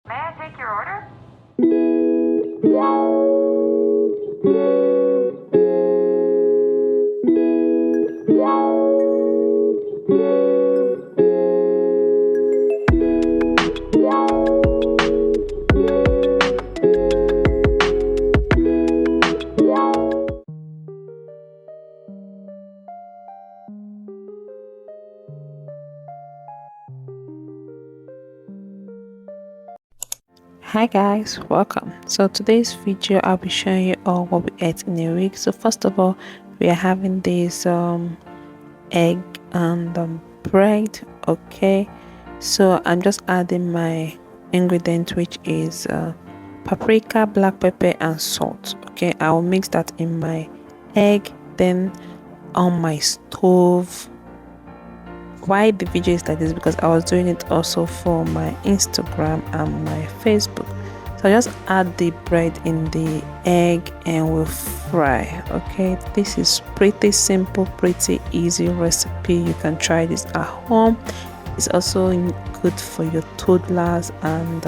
May I take your order? Hi guys, welcome. So today's video I'll be showing you all what we ate in a week. So first of all, we are having this egg and bread. Okay, so I'm just adding my ingredient, which is paprika, black pepper and salt. Okay, I will mix that in my egg, then on my stove. Why the video is like this, because I was doing it also for my Instagram and my Facebook. So I just add the bread in the egg and we'll fry. Okay, this is pretty simple, pretty easy recipe. You can try this at home. It's also good for your toddlers and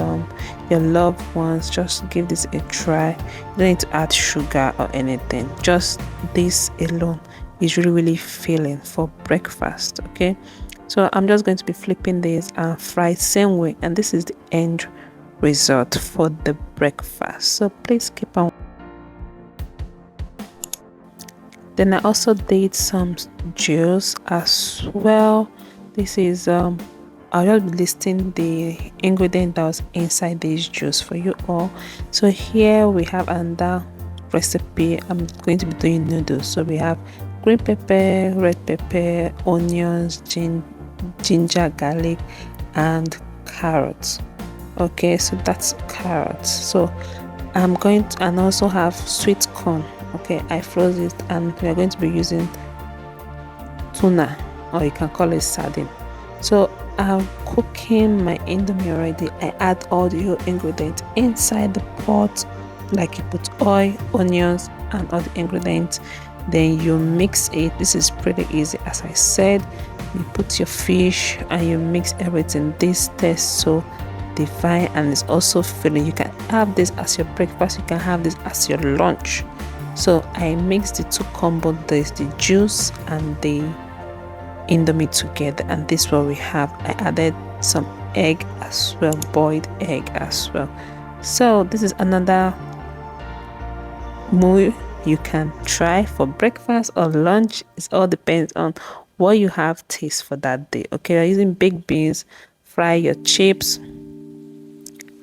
your loved ones. Just give this a try. You don't need to add sugar or anything. Just this alone is really filling for breakfast. Okay, so I'm just going to be flipping this and fry same way, and this is the end result for the breakfast. So please keep on. Then I also did some juice as well. This is I'll just be listing the ingredient that was inside this juice for you all. So here we have another recipe. I'm going to be doing noodles. So we have green pepper, red pepper, onions, ginger, garlic and carrots. Okay, so that's carrots. So I'm going to, and also have sweet corn. Okay, I froze it, and we are going to be using tuna, or you can call it sardine. So I'm cooking my indomie already. I add all the ingredients inside the pot, like you put oil, onions and all the ingredients, then you mix it. This is pretty easy. As I said, you put your fish and you mix everything. This tastes so divine and it's also filling. You can have this as your breakfast, you can have this as your lunch. So I mixed the two combo, there's the juice and the indomie together, and this is what we have. I added some egg as well, boiled egg as well. So this is another meal you can try for breakfast or lunch. It all depends on what you have taste for that day. Okay, you're using baked beans. Fry your chips.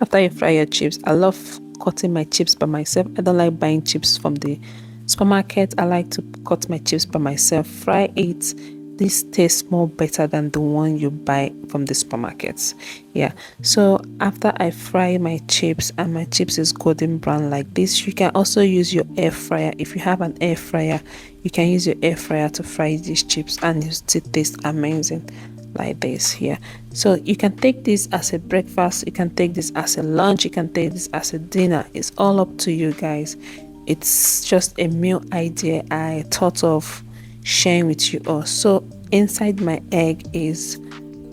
After you fry your chips, I love cutting my chips by myself. I don't like buying chips from the supermarket. I like to cut my chips by myself, fry it. This tastes more better than the one you buy from the supermarkets. Yeah, so after I fry my chips and my chips is golden brown like this, you can also use your air fryer. If you have an air fryer, you can use your air fryer to fry these chips and it still tastes amazing like this here. So you can take this as a breakfast, you can take this as a lunch, you can take this as a dinner. It's all up to you guys. It's just a meal idea I thought of sharing with you all. So inside my egg is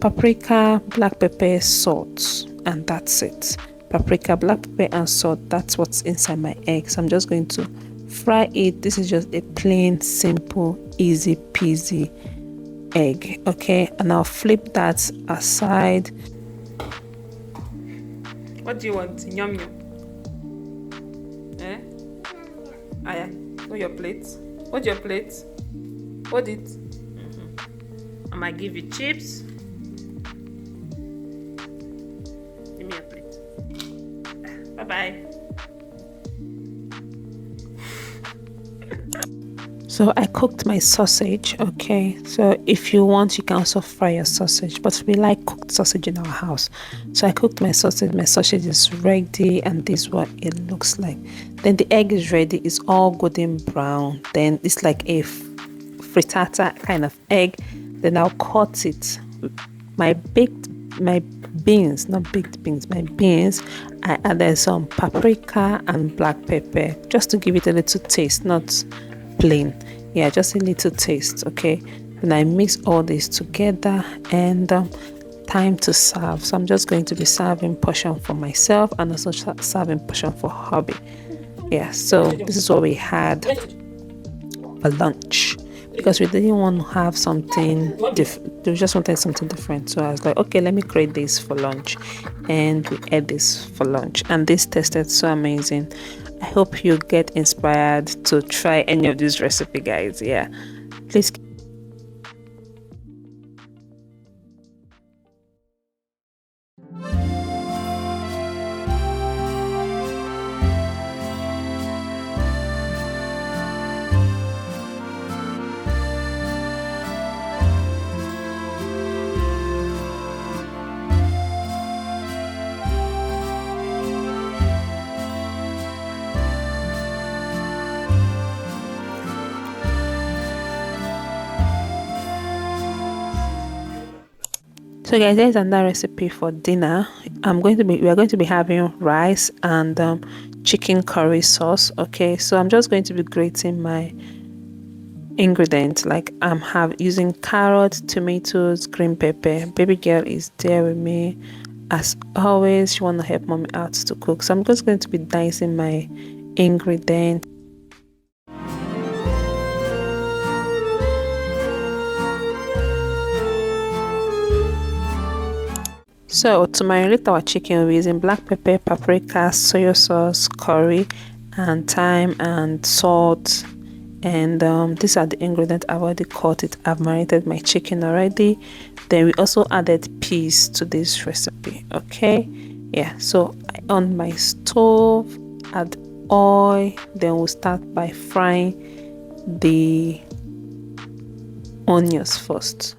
paprika, black pepper, salt, and that's it. Paprika, black pepper and salt, that's what's inside my egg. So I'm just going to fry it. This is just a plain, simple, easy peasy egg. Okay, and I'll flip that aside. What do you want? Yum yum. Eh? Aya, hold your plate. Hold your plate. Hold it. I might give you chips. Give me a plate. Bye bye. So I cooked my sausage. Okay, so if you want, you can also fry your sausage, but we like cooked sausage in our house. So I cooked my sausage. My sausage is ready, and this is what it looks like. Then the egg is ready. It's all golden brown. Then it's like a frittata kind of egg. Then I'll cut it. My beans, not baked beans, my beans, I added some paprika and black pepper just to give it a little taste, not plain. Yeah, just a little taste. Okay, then I mix all this together, and time to serve. So I'm just going to be serving portion for myself and also serving portion for hubby. Yeah, so this is what we had for lunch because we didn't want to have something different. We just wanted something different. So I was like, okay, let me create this for lunch, and we ate this for lunch, and this tasted so amazing. I hope you get inspired to try any of this recipe, guys. Yeah, please. So guys, there's another recipe for dinner. We are going to be having rice and chicken curry sauce. Okay, so I'm just going to be grating my ingredients. Like I'm using carrots, tomatoes, green pepper. Baby girl is there with me as always. She want to help mommy out to cook, so I'm just going to be dicing my ingredients. So to marinate our chicken, we're using black pepper, paprika, soy sauce, curry, and thyme and salt. And these are the ingredients. I've already cut it. I've marinated my chicken already. Then we also added peas to this recipe. Okay, yeah. So I on my stove, add oil. Then we'll start by frying the onions first.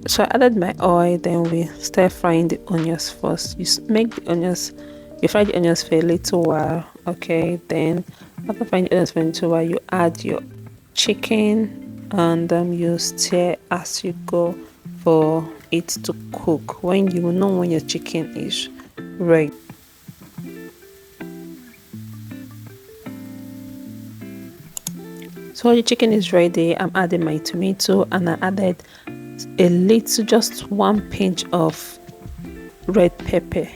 So I added my oil, then we start frying the onions first. You fry the onions for a little while. Okay, then after frying the onions for a little while, you add your chicken and you stir as you go for it to cook. When you will know when your chicken is ready. So the chicken is ready. I'm adding my tomato and I added a little, just one pinch of red pepper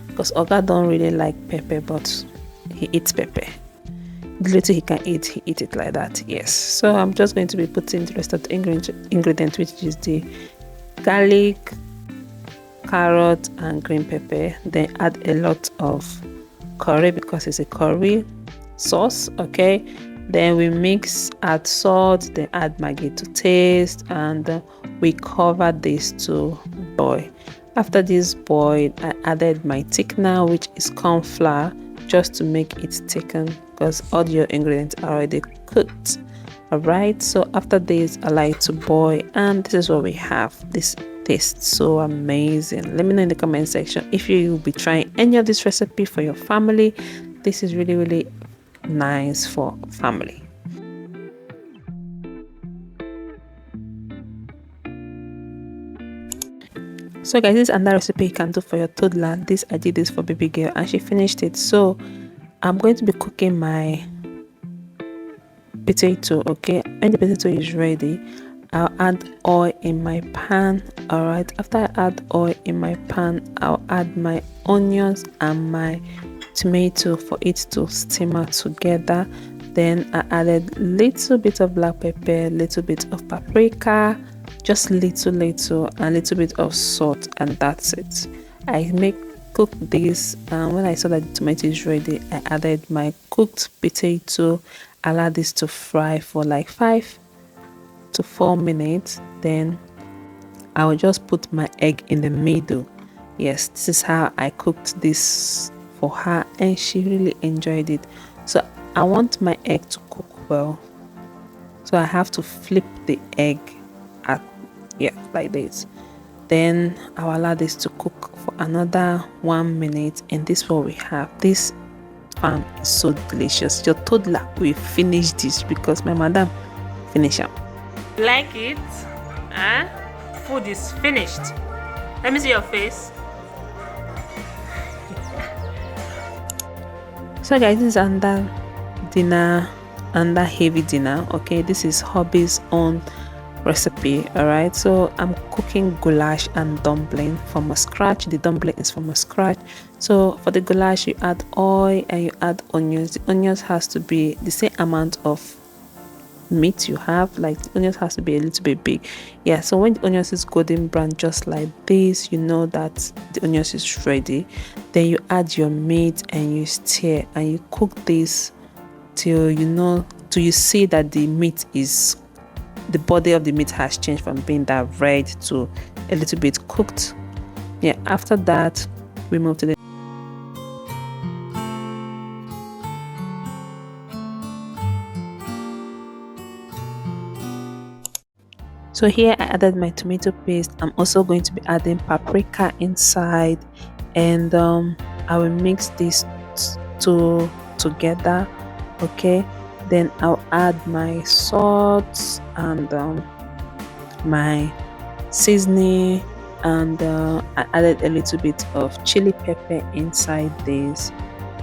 because Oga don't really like pepper, but he eats pepper. The little he can eat, he eat it like that. Yes. So I'm just going to be putting the rest of the ingredient, which is the garlic, carrot, and green pepper. Then add a lot of curry because it's a curry sauce. Okay. Then we mix, add salt, then add Maggi to taste, and we cover this to boil. After this boil, I added my thickener, which is corn flour, just to make it thicken because all your ingredients are already cooked. Alright, so after this, I like to boil, and this is what we have. This tastes so amazing. Let me know in the comment section if you will be trying any of this recipe for your family. This is really nice for family. So guys, this is another recipe you can do for your toddler. I did this for baby girl and she finished it. So I'm going to be cooking my potato. Okay, when the potato is ready, I'll add oil in my pan. All right, after I add oil in my pan, I'll add my onions and my tomato for it to simmer together. Then I added little bit of black pepper, little bit of paprika, just little and little bit of salt, and that's it. I cook this, and when I saw that the tomato is ready, I added my cooked potato. Allow this to fry for like 5 to 4 minutes. Then I will just put my egg in the middle. Yes, this is how I cooked this for her, and she really enjoyed it. So I want my egg to cook well, so I have to flip the egg like this. Then I'll allow this to cook for another 1 minute, and this is what we have. This farm is so delicious. Your toddler will finish this because my madam finish them. Like it? Huh? Food is finished. Let me see your face. So guys, this is under dinner, under heavy dinner. Okay, this is hubby's own recipe. All right, so I'm cooking goulash and dumpling from scratch. The dumpling is from scratch. So for the goulash, you add oil and you add onions. The onions has to be the same amount of meat you have, like the onions has to be a little bit big. Yeah, so when the onions is golden brown just like this, you know that the onions is ready. Then you add your meat and you stir and you cook this till you see that the meat is, the body of the meat has changed from being that red to a little bit cooked. Yeah, after that we move to the So here I added my tomato paste. I'm also going to be adding paprika inside, and I will mix these two together. Okay, then I'll add my salt and my seasoning, and I added a little bit of chili pepper inside this.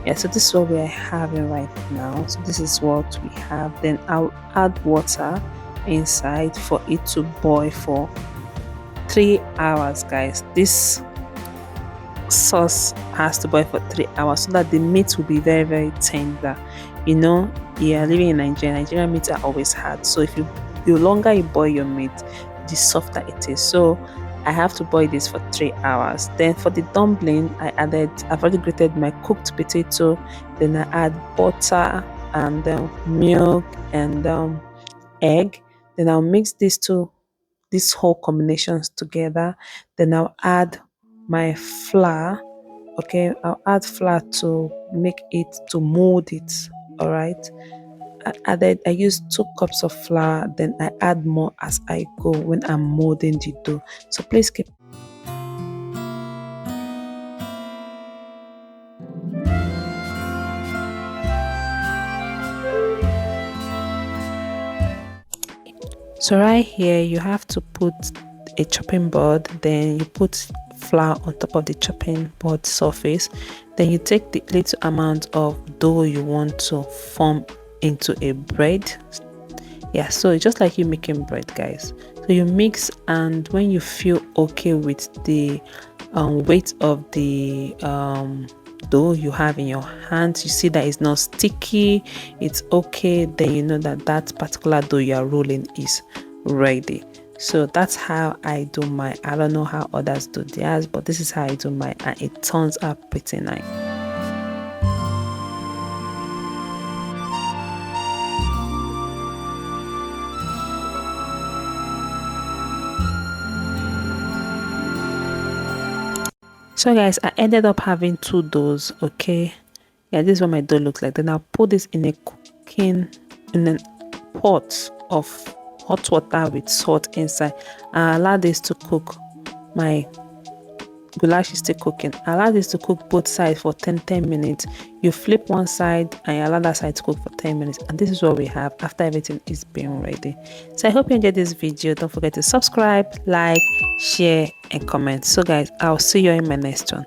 Yeah, so this is what we are having right now. So this is what we have. Then I'll add water inside for it to boil for 3 hours, guys. This sauce has to boil for 3 hours so that the meat will be very, very tender. You are living in Nigeria. Nigerian meats are always hard, so if the longer you boil your meat, the softer it is. So I have to boil this for 3 hours. Then for the dumpling, I've already grated my cooked potato. Then I add butter and milk and egg. Then I'll mix these whole combinations together. Then I'll add my flour. Okay, I'll add flour to make it, to mold it. All right, I use 2 cups of flour. Then I add more as I go when I'm molding the dough. So please keep. So right here you have to put a chopping board, then you put flour on top of the chopping board surface. Then you take the little amount of dough you want to form into a bread. Yeah, so it's just like you making bread, guys. So you mix, and when you feel okay with the weight of the dough you have in your hands, you see that it's not sticky, it's okay, then you know that that particular dough you are rolling is ready. So that's how I do mine. I don't know how others do theirs, but this is how I do mine, and it turns out pretty nice. So guys, I ended up having 2 doughs. Okay, yeah, this is what my dough looks like. Then I'll put this in a pot of hot water with salt inside, and allow this to cook. My goulash is still cooking. Allow this to cook both sides for 10 minutes. You flip one side and you allow that side to cook for 10 minutes, and this is what we have after everything is being ready. So I hope you enjoyed this video. Don't forget to subscribe, like, share and comment. So guys, I'll see you in my next one.